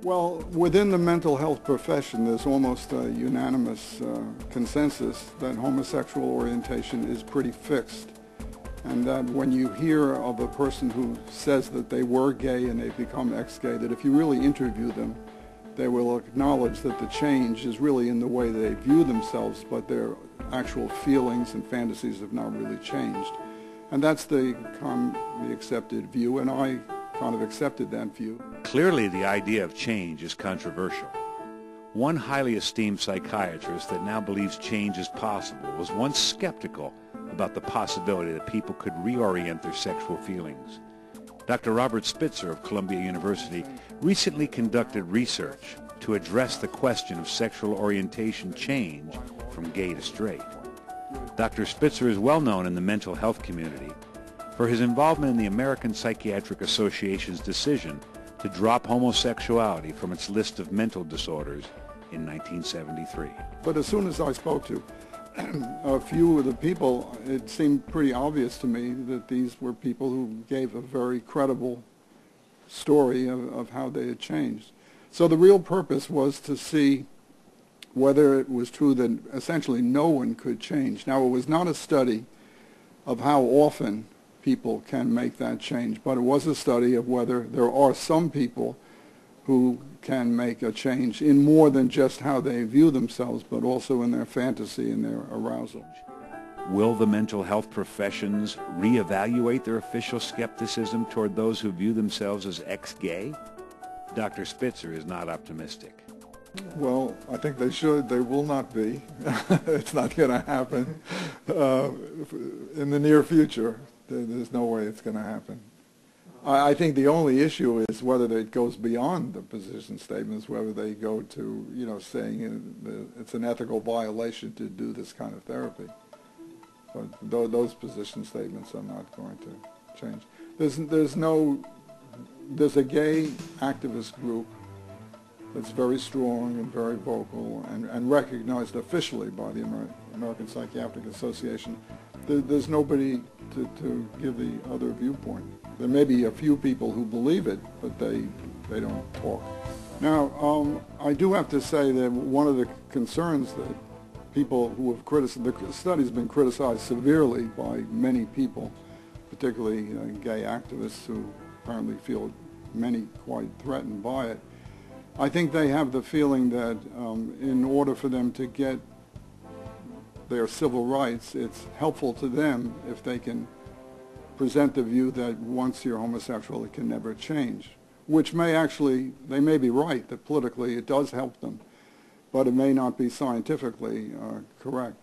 Well, within the mental health profession, there's almost a unanimous consensus that homosexual orientation is pretty fixed. And that when you hear of a person who says that they were gay and they become ex-gay, that if you really interview them, they will acknowledge that the change is really in the way they view themselves, but their actual feelings and fantasies have not really changed. And that's the commonly accepted view, and I kind of accepted that view. Clearly, the idea of change is controversial. One highly esteemed psychiatrist that now believes change is possible was once skeptical about the possibility that people could reorient their sexual feelings. Dr. Robert Spitzer of Columbia University recently conducted research to address the question of sexual orientation change from gay to straight. Dr. Spitzer is well known in the mental health community for his involvement in the American Psychiatric Association's decision to drop homosexuality from its list of mental disorders in 1973. But as soon as I spoke to a few of the people, it seemed pretty obvious to me that these were people who gave a very credible story of how they had changed. So the real purpose was to see whether it was true that essentially no one could change. Now, it was not a study of how often people can make that change, but it was a study of whether there are some people who can make a change in more than just how they view themselves, but also in their fantasy and their arousal. Will the mental health professions reevaluate their official skepticism toward those who view themselves as ex-gay? Dr. Spitzer is not optimistic. Well, I think they should. They will not be. It's not going to happen in the near future. There's no way it's going to happen. I think the only issue is whether it goes beyond the position statements, whether they go to, saying it's an ethical violation to do this kind of therapy. But those position statements are not going to change. There's a gay activist group that's very strong and very vocal and recognized officially by the American Psychiatric Association. There's nobody to give the other viewpoint. There may be a few people who believe it, but they don't talk. Now, I do have to say that one of the concerns that people who have criticized, the study's been criticized severely by many people, particularly gay activists who apparently feel many quite threatened by it. I think they have the feeling that in order for them to get their civil rights, it's helpful to them if they can present the view that once you're homosexual, it can never change, which they may be right, that politically it does help them, but it may not be scientifically correct.